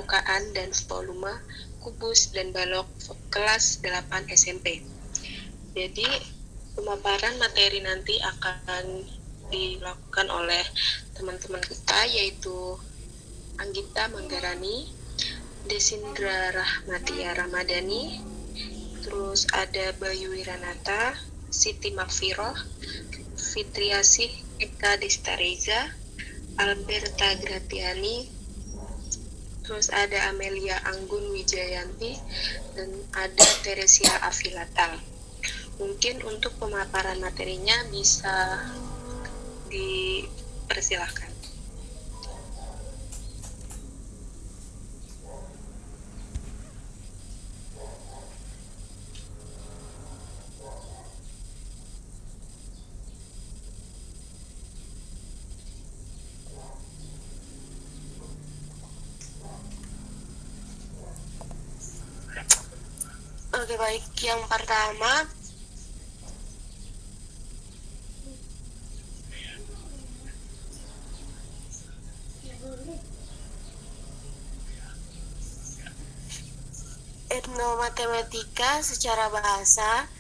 permukaan dan volume kubus dan balok kelas 8 SMP. Jadi pemaparan materi nanti akan dilakukan oleh teman-teman kita, yaitu Anggita Manggarani, Desindra Rahmatia Ramadhani, terus ada Bayu Wiranata, Siti Makfiroh, Fitriasih Eka Destareza, Alberta Gratiani, terus ada Amelia Anggun Wijayanti, dan ada Teresia Afilatal. Mungkin untuk pemaparan materinya bisa dipersilahkan. Oke, baik. Yang pertama, etnomatematika secara bahasa.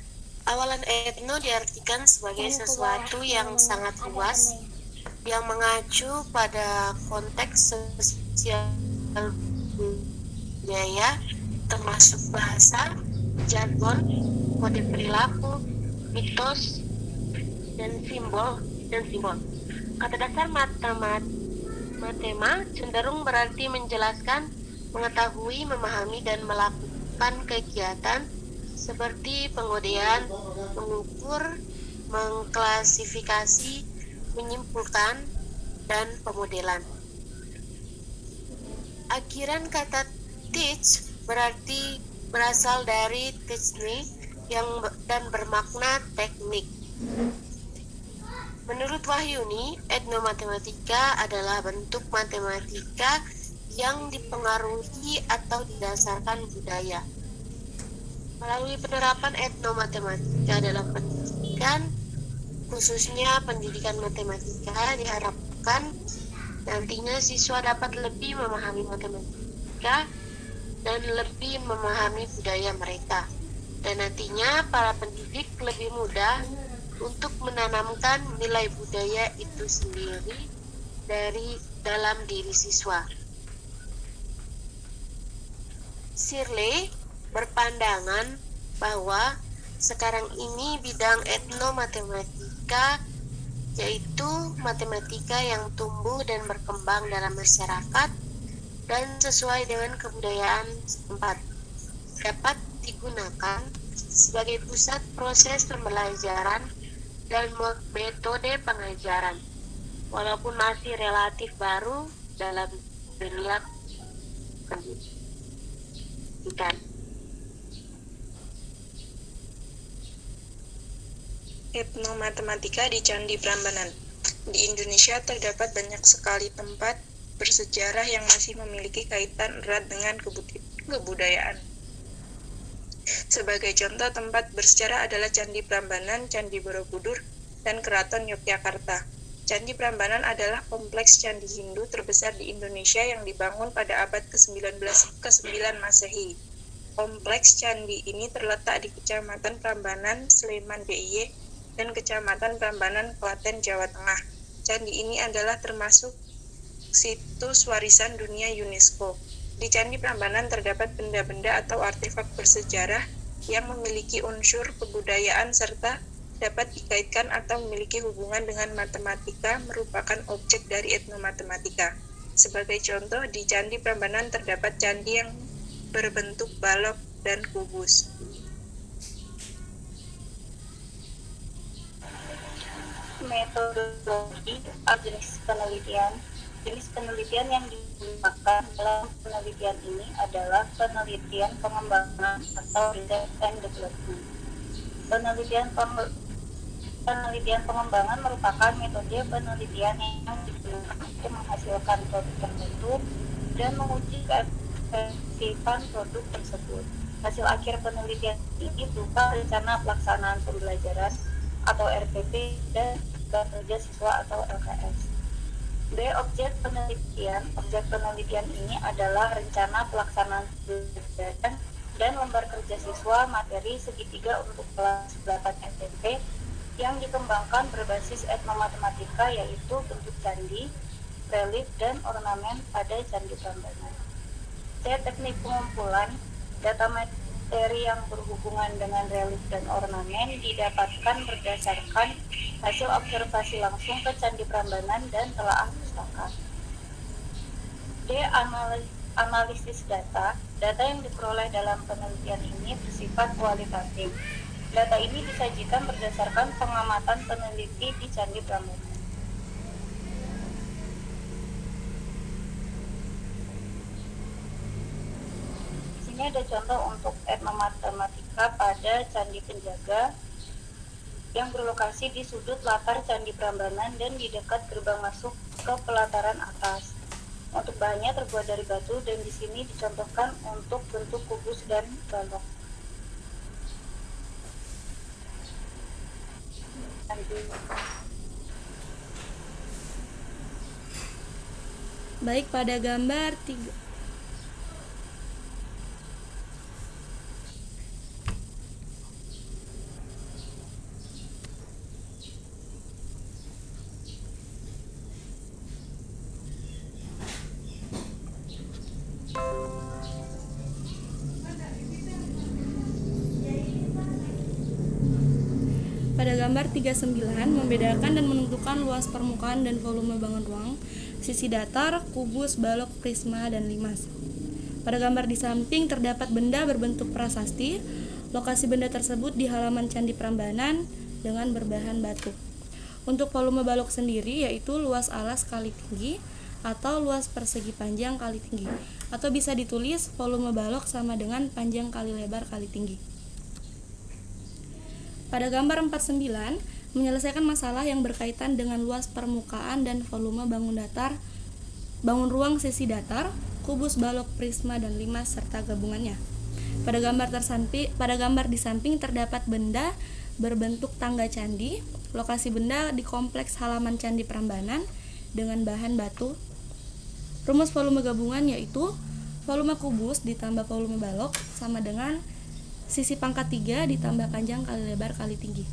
Awalan etno diartikan sebagai sesuatu yang sangat luas yang mengacu pada konteks sosial budaya, termasuk bahasa, jargon, kode perilaku, mitos, dan simbol. Kata dasar matema cenderung berarti menjelaskan, mengetahui, memahami, dan melakukan kegiatan seperti pengodean, mengukur, mengklasifikasi, menyimpulkan, dan pemodelan. Akhiran kata teach berasal dari techne dan bermakna teknik. Menurut Wahyuni, etnomatematika adalah bentuk matematika yang dipengaruhi atau didasarkan budaya. Melalui penerapan etnomatematika dalam pendidikan, khususnya pendidikan matematika, diharapkan nantinya siswa dapat lebih memahami matematika dan lebih memahami budaya mereka. Dan nantinya para pendidik lebih mudah untuk menanamkan nilai budaya itu sendiri dari dalam diri siswa. Shirley berpandangan bahwa sekarang ini bidang etnomatematika yaitu matematika yang tumbuh dan berkembang dalam masyarakat dan sesuai dengan kebudayaan setempat, dapat digunakan sebagai pusat proses pembelajaran dan metode pengajaran, walaupun masih relatif baru dalam dunia pendidikan. Etnomatematika di Candi Prambanan. Di Indonesia terdapat banyak sekali tempat bersejarah yang masih memiliki kaitan erat dengan kebudayaan. Sebagai contoh tempat bersejarah adalah Candi Prambanan, Candi Borobudur, dan Keraton Yogyakarta. Candi Prambanan adalah kompleks candi Hindu terbesar di Indonesia yang dibangun pada abad ke-9 Masehi. Kompleks candi ini terletak di Kecamatan Prambanan, Sleman DIY, dan Kecamatan Prambanan, Klaten, Jawa Tengah. Candi ini adalah termasuk situs warisan dunia UNESCO. Di Candi Prambanan terdapat benda-benda atau artefak bersejarah yang memiliki unsur kebudayaan serta dapat dikaitkan atau memiliki hubungan dengan matematika, merupakan objek dari etnomatematika. Sebagai contoh, di Candi Prambanan terdapat candi yang berbentuk balok dan kubus. Metodologi atau jenis penelitian. Jenis penelitian yang digunakan dalam penelitian ini adalah penelitian pengembangan atau research and development. Penelitian pengembangan merupakan metode penelitian yang digunakan untuk menghasilkan produk tertentu dan menguji keefektifan produk tersebut. Hasil akhir penelitian ini berupa rencana pelaksanaan pembelajaran atau RPP dan kerja siswa atau LKS. B. Objek penelitian. Objek penelitian ini adalah rencana pelaksanaan pembelajaran dan lembar kerja siswa materi segitiga untuk kelas 8 SMP yang dikembangkan berbasis etnomatematika, yaitu bentuk candi, relief, dan ornamen pada Candi Prambanan. C. Teknik pengumpulan. Data materi yang berhubungan dengan relief dan ornamen didapatkan berdasarkan hasil observasi langsung ke Candi Prambanan dan telaah pustaka. D. Analisis data. Data yang diperoleh dalam penelitian ini bersifat kualitatif. Data ini disajikan berdasarkan pengamatan peneliti di Candi Prambanan. Di sini ada contoh untuk etnomatematika pada Candi Penjaga yang berlokasi di sudut latar Candi Prambanan dan di dekat gerbang masuk ke pelataran atas. Untuk bahannya terbuat dari batu dan di sini dicontohkan untuk bentuk kubus dan balok. Baik, pada gambar 3. Pada gambar 39 membedakan dan menentukan luas permukaan dan volume bangun ruang, sisi datar, kubus, balok, prisma, dan limas. Pada gambar di samping terdapat benda berbentuk prasasti. Lokasi benda tersebut di halaman Candi Prambanan dengan berbahan batu. Untuk volume balok sendiri yaitu luas alas kali tinggi atau luas persegi panjang kali tinggi, atau bisa ditulis volume balok sama dengan panjang kali lebar kali tinggi. Pada gambar 49, menyelesaikan masalah yang berkaitan dengan luas permukaan dan volume bangun datar, bangun ruang sisi datar, kubus, balok, prisma, dan limas serta gabungannya. Pada gambar di samping terdapat benda berbentuk tangga candi. Lokasi benda di kompleks halaman Candi Prambanan dengan bahan batu. Rumus volume gabungan yaitu volume kubus ditambah volume balok sama dengan sisi pangkat 3 ditambah panjang kali lebar kali tinggi.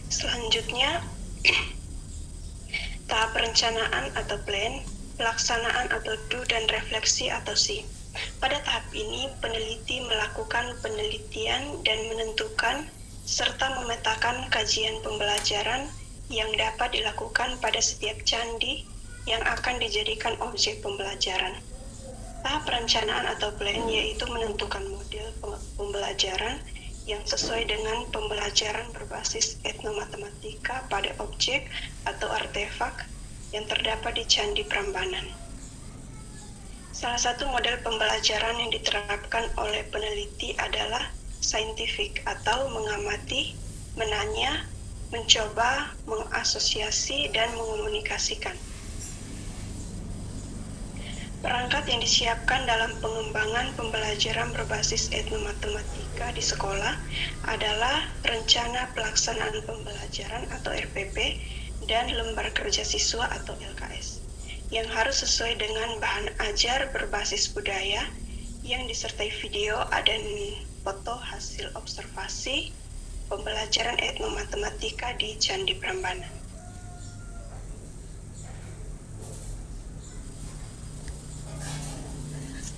Selanjutnya, tahap perencanaan atau plan, pelaksanaan atau do, dan refleksi atau see. Pada tahap ini, peneliti melakukan penelitian dan menentukan serta memetakan kajian pembelajaran yang dapat dilakukan pada setiap candi yang akan dijadikan objek pembelajaran. Tahap perencanaan atau plan yaitu menentukan model pembelajaran yang sesuai dengan pembelajaran berbasis etnomatematika pada objek atau artefak yang terdapat di Candi Prambanan. Salah satu model pembelajaran yang diterapkan oleh peneliti adalah scientific atau mengamati, menanya, mencoba, mengasosiasi, dan mengomunikasikan. Perangkat yang disiapkan dalam pengembangan pembelajaran berbasis etnomatematika di sekolah adalah Rencana Pelaksanaan Pembelajaran atau RPP dan Lembar Kerja Siswa atau LKS, yang harus sesuai dengan bahan ajar berbasis budaya yang disertai video dan foto hasil observasi pembelajaran etnomatematika di Candi Prambanan.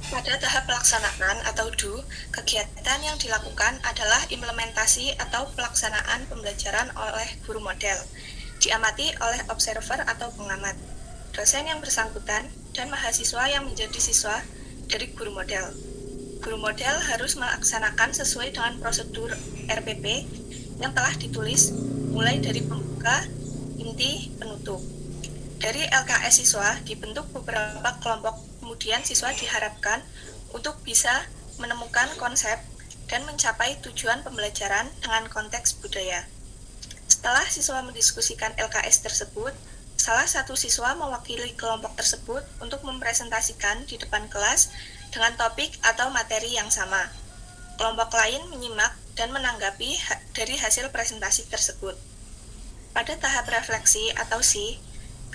Pada tahap pelaksanaan atau do, kegiatan yang dilakukan adalah implementasi atau pelaksanaan pembelajaran oleh guru model, diamati oleh observer atau pengamat, dosen yang bersangkutan, dan mahasiswa yang menjadi siswa dari guru model. Guru model harus melaksanakan sesuai dengan prosedur RPP yang telah ditulis mulai dari pembuka, inti, penutup. Dari LKS siswa dibentuk beberapa kelompok. Kemudian siswa diharapkan untuk bisa menemukan konsep dan mencapai tujuan pembelajaran dengan konteks budaya. Setelah siswa mendiskusikan LKS tersebut, Salah satu siswa mewakili kelompok tersebut untuk mempresentasikan di depan kelas dengan topik atau materi yang sama. Kelompok lain menyimak dan menanggapi dari hasil presentasi tersebut. Pada tahap refleksi atau C,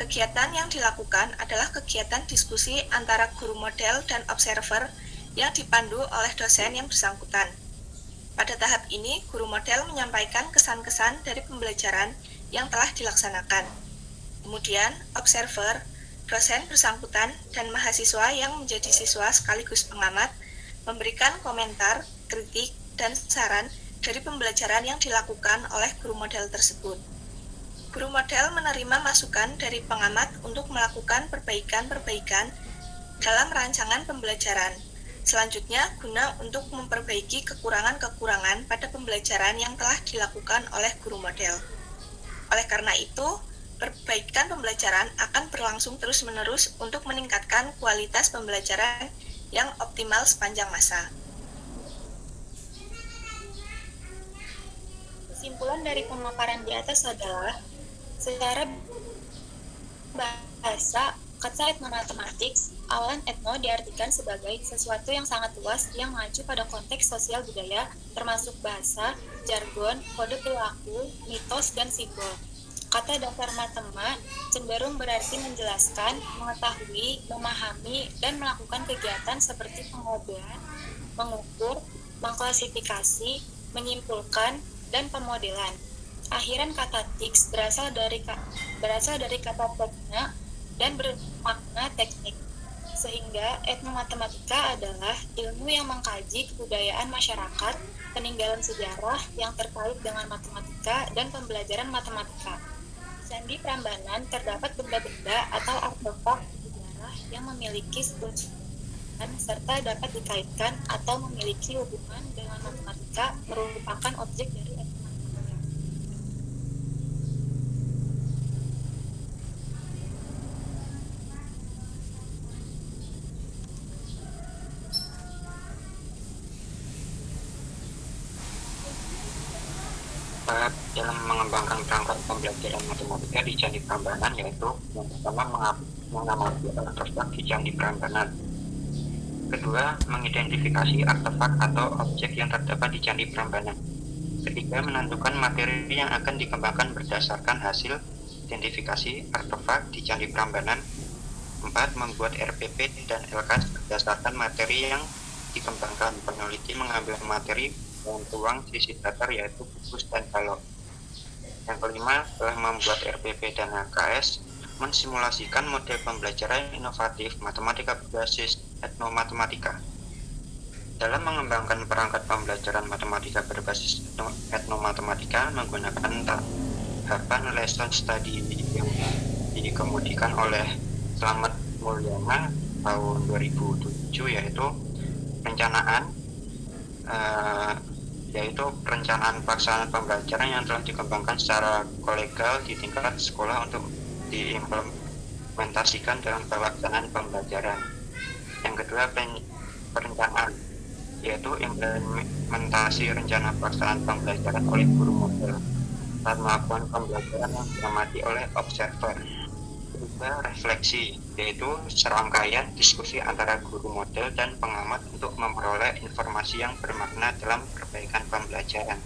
kegiatan yang dilakukan adalah kegiatan diskusi antara guru model dan observer yang dipandu oleh dosen yang bersangkutan. Pada tahap ini, guru model menyampaikan kesan-kesan dari pembelajaran yang telah dilaksanakan. Kemudian, observer, dosen bersangkutan, dan mahasiswa yang menjadi siswa sekaligus pengamat memberikan komentar, kritik, dan saran dari pembelajaran yang dilakukan oleh guru model tersebut. Guru model menerima masukan dari pengamat untuk melakukan perbaikan-perbaikan dalam rancangan pembelajaran. Selanjutnya, guna untuk memperbaiki kekurangan-kekurangan pada pembelajaran yang telah dilakukan oleh guru model. Oleh karena itu, perbaikan pembelajaran akan berlangsung terus-menerus untuk meningkatkan kualitas pembelajaran yang optimal sepanjang masa. Kesimpulan dari pemaparan di atas adalah, secara bahasa, kata etnomathematics, awalan etno diartikan sebagai sesuatu yang sangat luas yang mengacu pada konteks sosial budaya, termasuk bahasa, jargon, kode perilaku, mitos, dan simbol. Kata dasar matema cenderung berarti menjelaskan, mengetahui, memahami, dan melakukan kegiatan seperti pengmodelan, mengukur, mengklasifikasi, menyimpulkan, dan pemodelan. Akhiran kata tiks berasal dari kata tekna dan bermakna teknik. Sehingga etnomatematika adalah ilmu yang mengkaji kebudayaan masyarakat, peninggalan sejarah yang terkait dengan matematika dan pembelajaran matematika. Candi Prambanan terdapat benda-benda atau artefak sejarah yang memiliki unsur serta dapat dikaitkan atau memiliki hubungan dengan matematika merupakan objek dari etnomatematika. Dalam mengembangkan perangkat pembelajaran matematika di Candi Prambanan, yaitu yang pertama mengamati artefak di Candi Prambanan. Kedua, mengidentifikasi artefak atau objek yang terdapat di Candi Prambanan. Ketiga, menentukan materi yang akan dikembangkan berdasarkan hasil identifikasi artefak di Candi Prambanan. 4. Membuat RPP dan LKS berdasarkan materi yang dikembangkan. Peneliti mengambil materi dan ruang sisi datar, yaitu kubus dan balok. Yang kelima, setelah membuat RPP dan LKS, mensimulasikan model pembelajaran inovatif matematika berbasis etnomatematika. Dalam mengembangkan perangkat pembelajaran matematika berbasis etnomatematika menggunakan tahapan lesson study yang dikemudikan oleh Slamet Mulyana tahun 2007, yaitu perencanaan pelaksanaan pembelajaran yang telah dikembangkan secara kolegial di tingkat sekolah untuk diimplementasikan dalam pelaksanaan pembelajaran. Yang kedua, perencanaan, yaitu implementasi rencana pelaksanaan pembelajaran oleh guru model saat melakukan pembelajaran yang diamati oleh observer. Kedua, refleksi, yaitu serangkaian diskusi antara guru model dan pengamat untuk memperoleh informasi yang bermakna dalam perbaikan pembelajaran.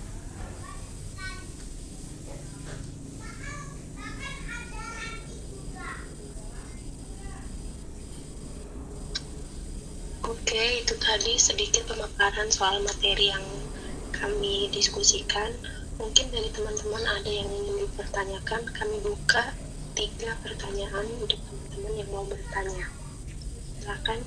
Oke, itu tadi sedikit pemaparan soal materi yang kami diskusikan. Mungkin dari teman-teman ada yang ingin dipertanyakan, kami buka 3 pertanyaan untuk teman-teman yang mau bertanya. Silakan.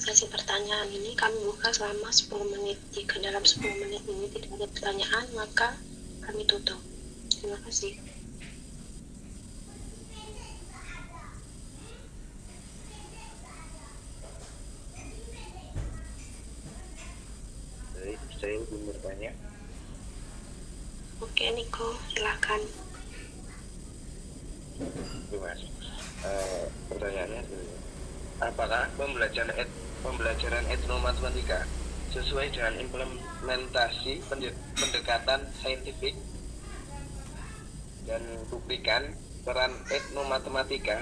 sesi pertanyaan ini kami buka selama 10 menit. Jika dalam 10 menit ini tidak ada pertanyaan, maka kami tutup. Terima kasih. Baik, saya ingin bertanya. Oke, Niko, silakan. Mas, pertanyaannya adalah, apakah pembelajaran etnomatematika sesuai dengan implementasi pendekatan saintifik dan buktikan peran etnomatematika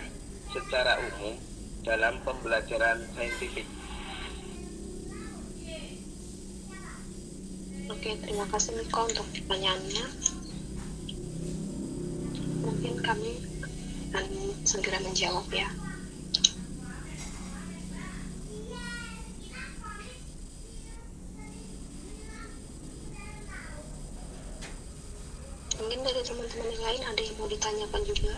secara umum dalam pembelajaran saintifik? Oke, terima kasih Niko untuk pertanyaannya. Mungkin kami akan segera menjawab ya. Mungkin dari teman-teman yang lain ada yang mau ditanyakan juga.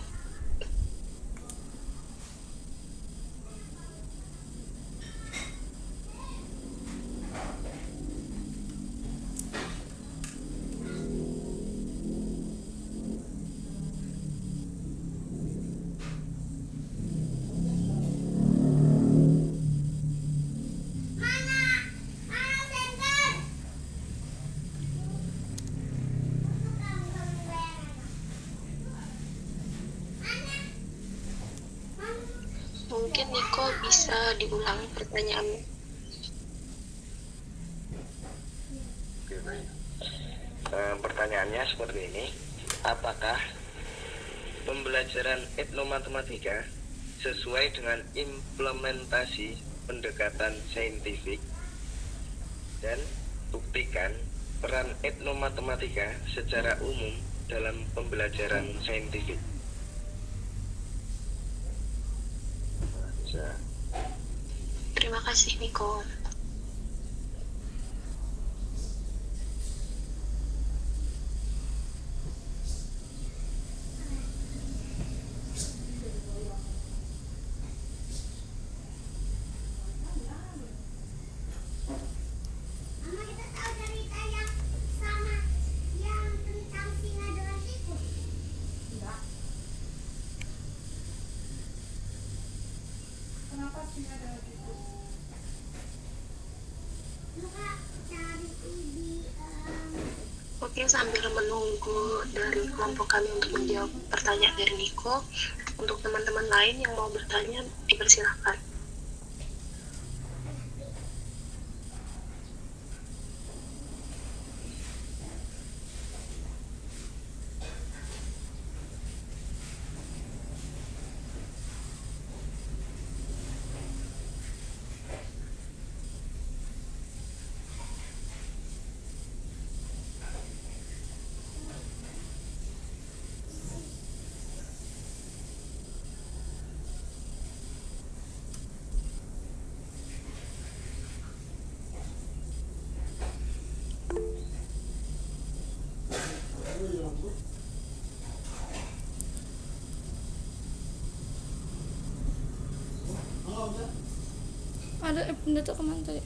Mungkin Niko bisa diulang pertanyaannya. Oke, baik. Pertanyaannya seperti ini, apakah pembelajaran etnomatematika sesuai dengan implementasi pendekatan saintifik dan buktikan peran etnomatematika secara umum dalam pembelajaran saintifik? Bisa. Terima kasih Niko. Oke, sambil menunggu dari kelompok kami untuk menjawab pertanyaan dari Niko, untuk teman-teman lain yang mau bertanya, dipersilahkan. Ada pendatuk kemana tadi?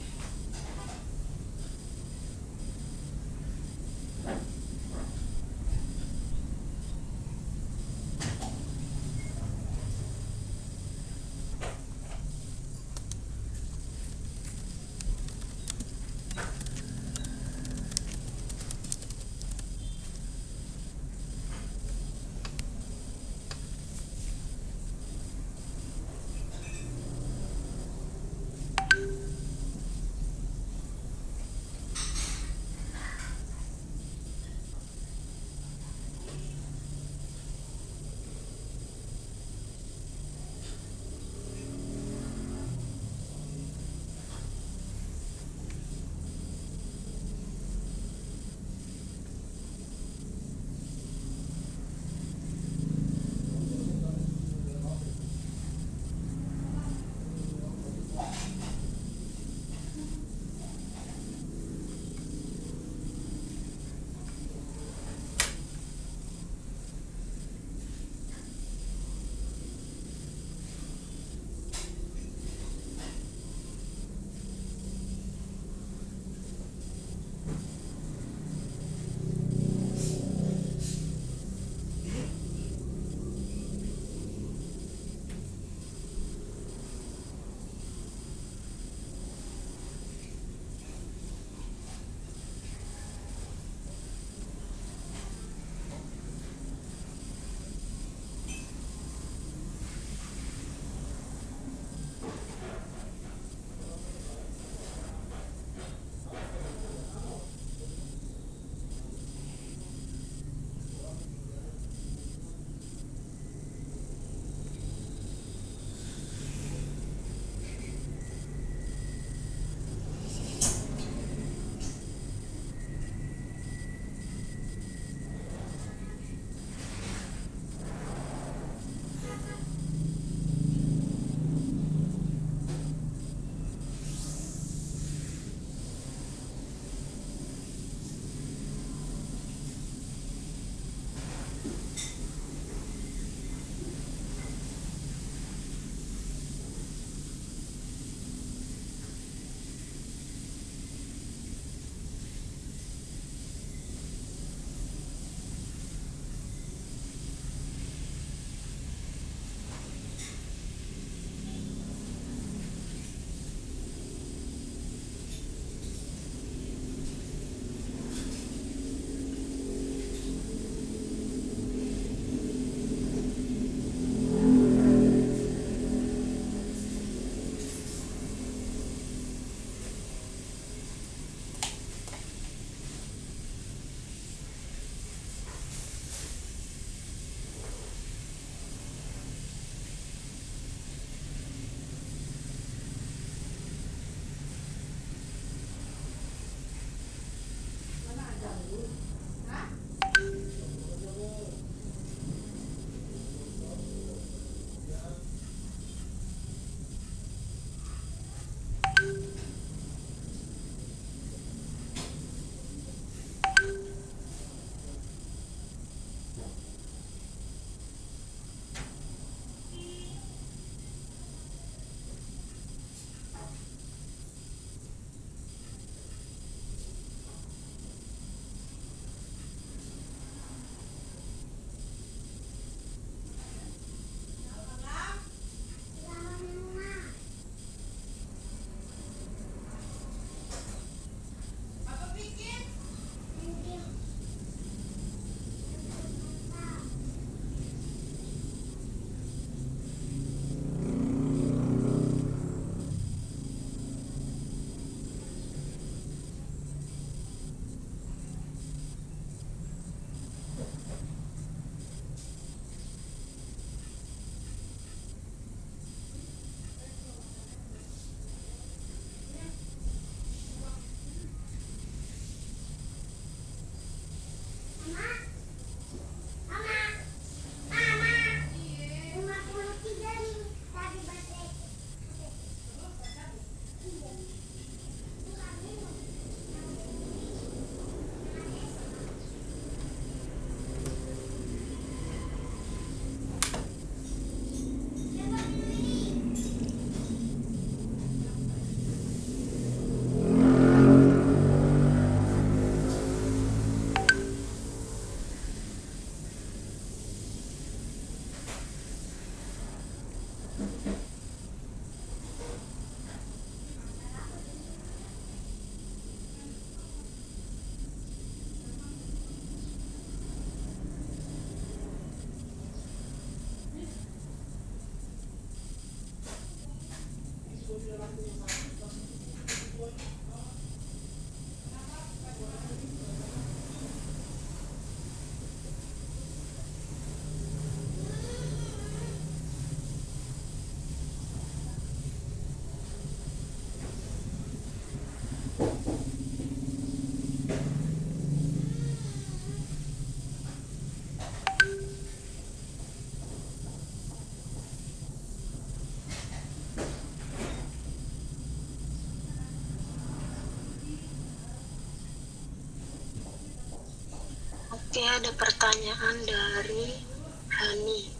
Oke, ada pertanyaan dari Hani.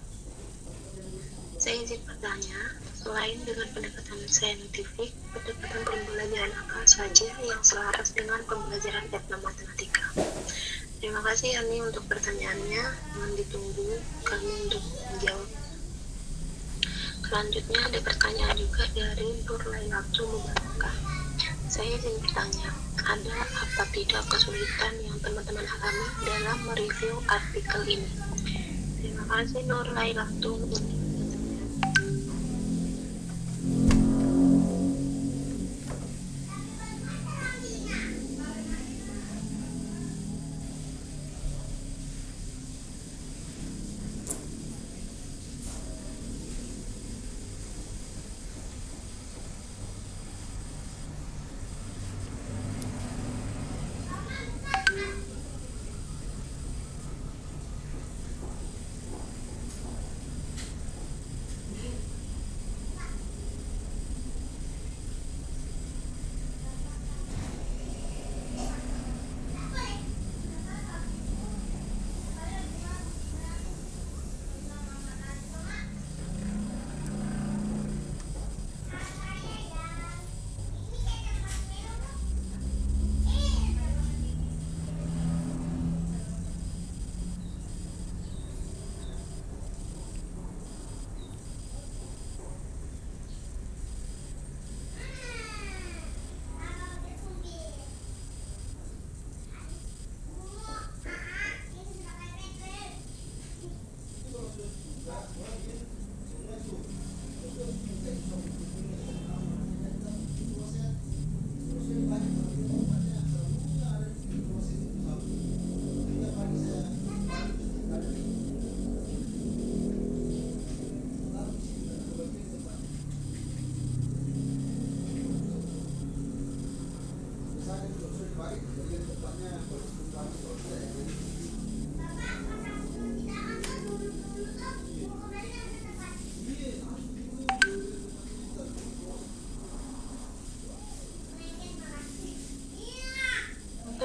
Saya izin bertanya, selain dengan pendekatan saintifik, pendekatan pembelajaran apa saja yang selaras dengan pembelajaran etnomatematika? Terima kasih Hani untuk pertanyaannya. Mohon ditunggu kami untuk menjawab. Selanjutnya ada pertanyaan juga dari Nur Lailatu Mubarakah. Saya ingin bertanya, ada apa tidak kesulitan yang teman-teman alami dalam mereview artikel ini? Terima kasih Nur Lailatu.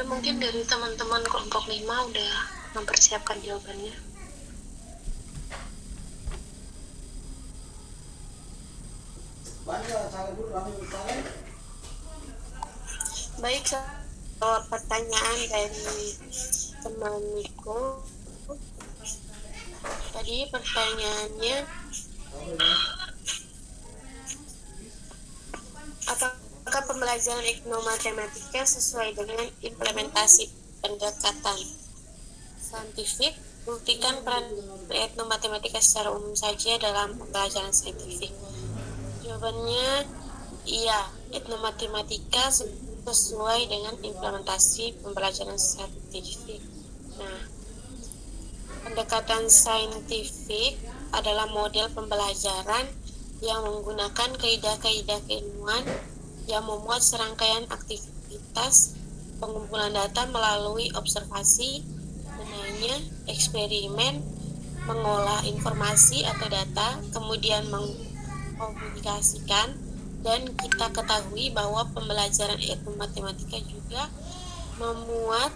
Mungkin dari teman-teman kelompok 5 udah mempersiapkan jawabannya. Baik, pertanyaan dari teman Niko. Tadi pertanyaannya, apakah pembelajaran etnomatematika sesuai dengan implementasi pendekatan saintifik? Buktikan peran etnomatematika secara umum saja dalam pembelajaran saintifik. Jawabannya iya, etnomatematika sesuai dengan implementasi pembelajaran saintifik. Nah, pendekatan saintifik adalah model pembelajaran yang menggunakan kaidah-kaidah keilmuan yang memuat serangkaian aktivitas pengumpulan data melalui observasi, menanya, eksperimen, mengolah informasi atau data, kemudian mengkomunikasikan. Dan kita ketahui bahwa pembelajaran etnomatematika juga memuat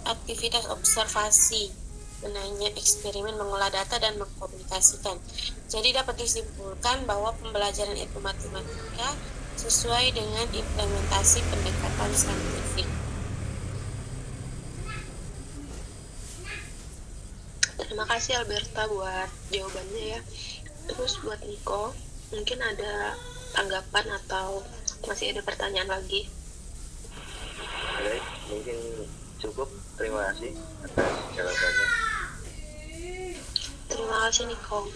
aktivitas observasi, menanya, eksperimen, mengolah data, dan mengkomunikasikan. Jadi dapat disimpulkan bahwa pembelajaran etnomatematika sesuai dengan implementasi pendekatan saintifik. Terima kasih Alberta buat jawabannya ya. Terus buat Niko, mungkin ada tanggapan atau masih ada pertanyaan lagi? Baik, mungkin cukup. Terima kasih atas jawabannya. Terima kasih Niko.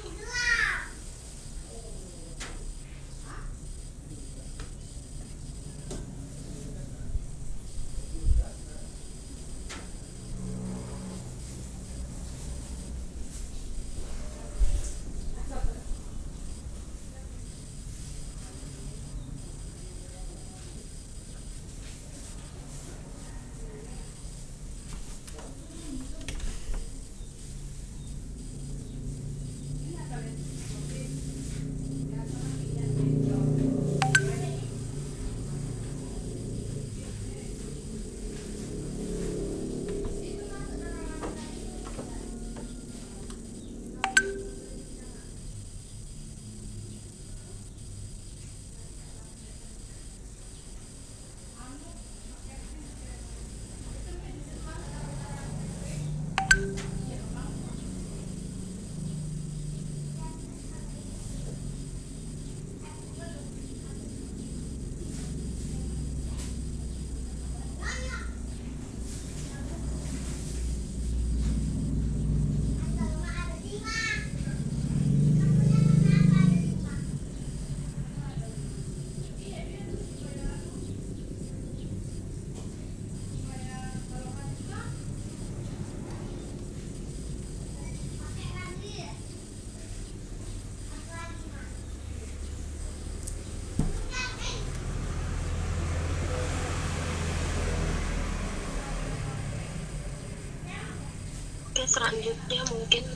Oke, selanjutnya mungkin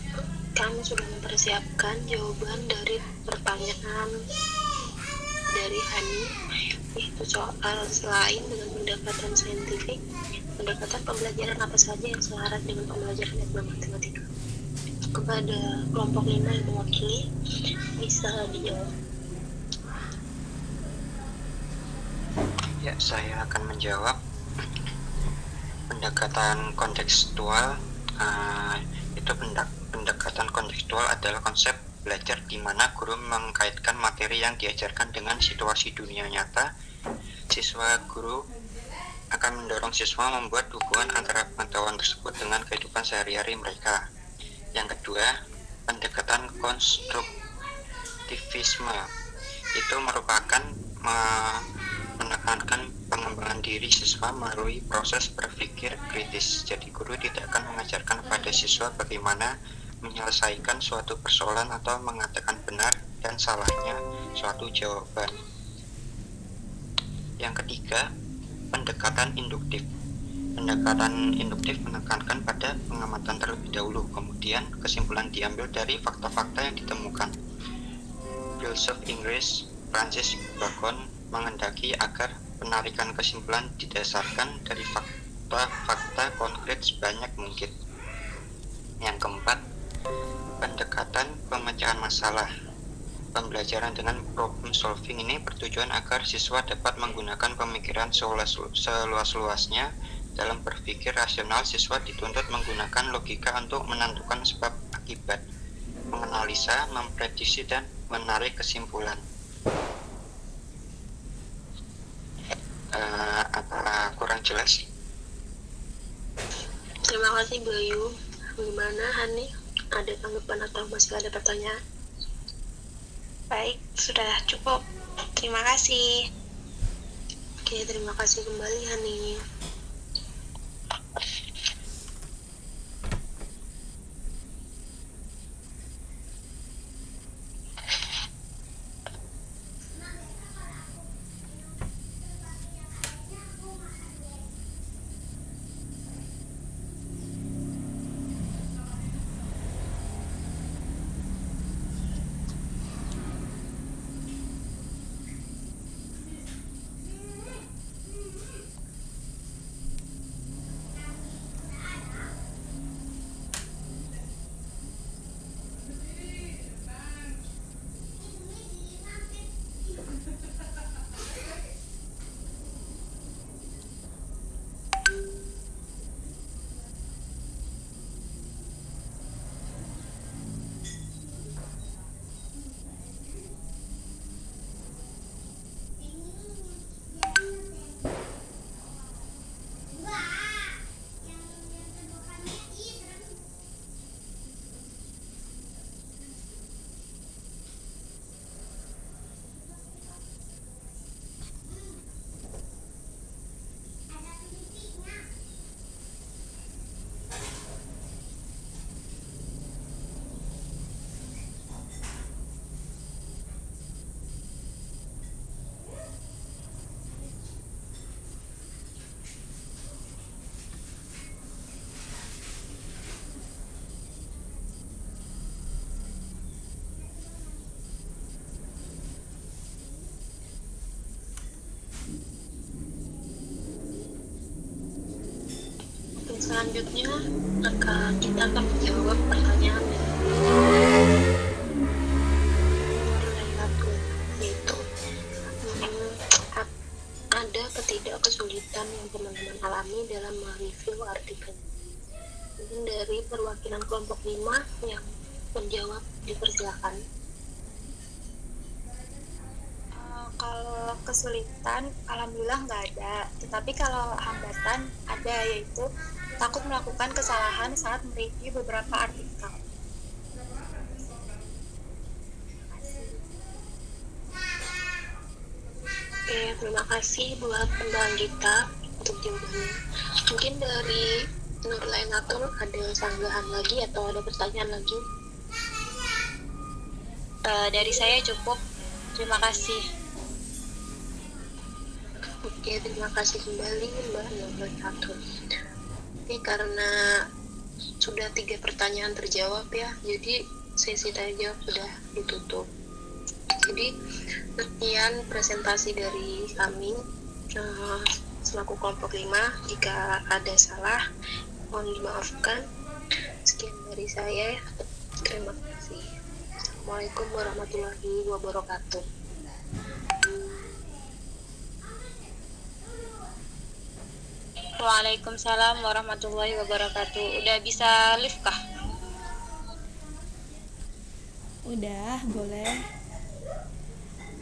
kami sudah mempersiapkan jawaban dari pertanyaan dari Hani, yaitu soal selain dengan pendekatan saintifik, pendekatan pembelajaran apa saja yang selaras dengan pembelajaran ilmu matematika. Kepada kelompok 5 yang mewakili, bisa dijawab. Ya, saya akan menjawab. Pendekatan kontekstual itu pendekatan kontekstual adalah konsep belajar di mana guru mengkaitkan materi yang diajarkan dengan situasi dunia nyata. Guru akan mendorong siswa membuat hubungan antara pengetahuan tersebut dengan kehidupan sehari-hari mereka. Yang kedua, pendekatan konstruktivisme itu merupakan menekankan pengembangan diri siswa melalui proses berpikir kritis. Jadi guru tidak akan mengajarkan pada siswa bagaimana menyelesaikan suatu persoalan atau mengatakan benar dan salahnya suatu jawaban. Yang ketiga, pendekatan induktif. Pendekatan induktif menekankan pada pengamatan terlebih dahulu, kemudian kesimpulan diambil dari fakta-fakta yang ditemukan. Filsuf Inggris Francis Bacon menghendaki agar penarikan kesimpulan didasarkan dari fakta-fakta konkret sebanyak mungkin. Yang keempat, pendekatan pemecahan masalah. Pembelajaran dengan problem solving ini bertujuan agar siswa dapat menggunakan pemikiran seluas-luasnya. Dalam berpikir rasional, siswa dituntut menggunakan logika untuk menentukan sebab akibat, menganalisa, memprediksi, dan menarik kesimpulan. Apa kurang jelas? Terima kasih Bayu. Gimana Hani? Ada tanggapan atau masih ada pertanyaan? Baik, sudah cukup. Terima kasih. Oke, terima kasih kembali Hani. Selanjutnya kita akan menjawab pertanyaan yaitu ada atau tidak kesulitan yang teman-teman alami dalam mereview artikel. Mungkin dari perwakilan kelompok 5 yang menjawab, dipersilakan. Kalau kesulitan, alhamdulillah nggak ada. Tetapi kalau hambatan ada, yaitu takut melakukan kesalahan saat mereview beberapa artikel. Oke, terima kasih buat Mbak Gita untuk jawabannya. Mungkin dari Nurlainatul ada sanggahan lagi atau ada pertanyaan lagi? Dari saya cukup. Terima kasih. Oke, terima kasih kembali Mbak Nurlainatul. Oke, karena sudah 3 pertanyaan terjawab ya. Jadi sesi tanya jawab sudah ditutup. Jadi sekian presentasi dari kami selaku kelompok 5. Jika ada salah mohon dimaafkan. Sekian dari saya. Terima kasih. Assalamualaikum warahmatullahi wabarakatuh. Waalaikumsalam warahmatullahi wabarakatuh. Udah bisa live kah? Udah, boleh.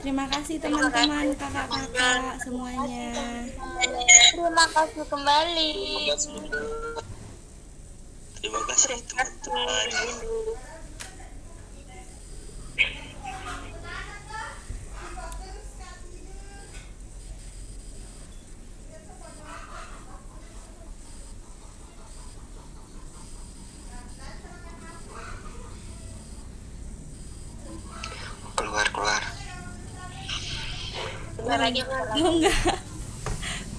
Terima kasih teman-teman, kakak-kakak semuanya. Terima kasih kembali. Terima kasih teman-teman. Keluar. Bentar lagi Oh enggak,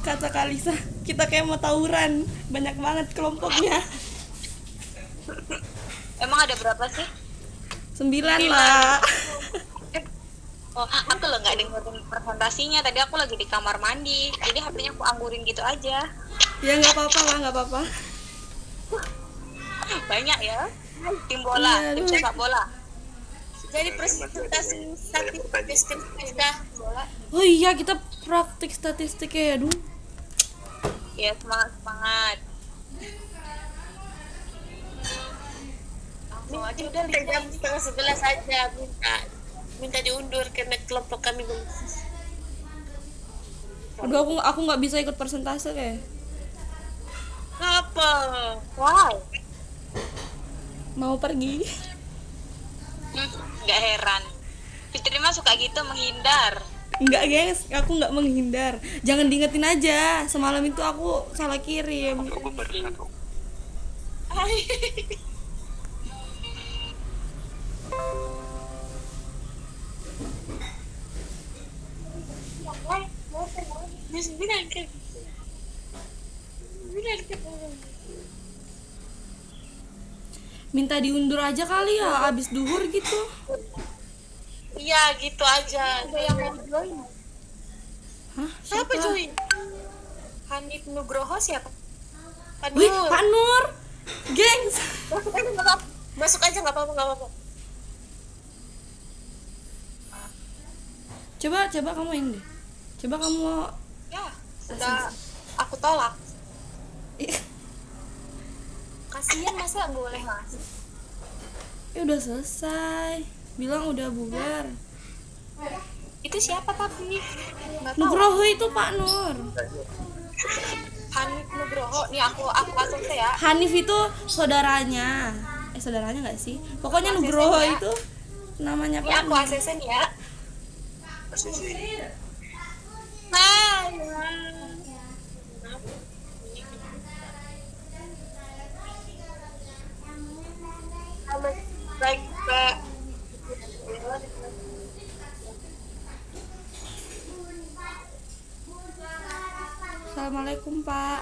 kata Kalisa, kita kayak mau tawuran. Banyak banget kelompoknya. Emang ada berapa sih? 9 lah. Oh, aku loh nggak dengerin presentasinya. Tadi aku lagi di kamar mandi, jadi HP-nya aku anggurin gitu aja. Ya nggak apa-apa lah, nggak apa-apa. Banyak ya. Tim bola, Iya, tim lu. sepak bola. Jadi presentasi statistik Sudah bola. Oh iya, kita praktik statistik ya, aduh. Ya semangat. Langsung aja udah jam 10:30 aja minta diundur karena kelompok kami belum. Aduh, aku nggak bisa ikut persentase kayak. Apa? Wow. Mau pergi. Nggak heran. Fitri mah suka gitu menghindar. Enggak guys, aku nggak menghindar. Jangan diingetin aja. Semalam itu aku salah kirim. Aku baru satu. Minta diundur aja kali ya, abis duhur gitu. Iya gitu aja. Ada yang mau join? Hah? Siapa Siapa? join? Hanif Nugroho siapa? Pak Wih, Nur. Pak Nur. Gengs. Masuk aja nggak apa-apa. Masuk aja nggak apa-apa. Coba kamu ini deh. Coba kamu Ya, sudah aku tolak. Kasihan masa boleh masuk. udah selesai. Bilang udah bubar. Itu siapa tapi? Nggak tahu. Nugroho itu Pak Nur. Hanif Nugroho. Nih aku langsung ya. Hanif itu saudaranya. Saudaranya nggak sih? Pokoknya Nugroho ya. itu namanya Ini Pak aku Nur. ACC nih ya. Baik, Pak. Assalamualaikum Pak.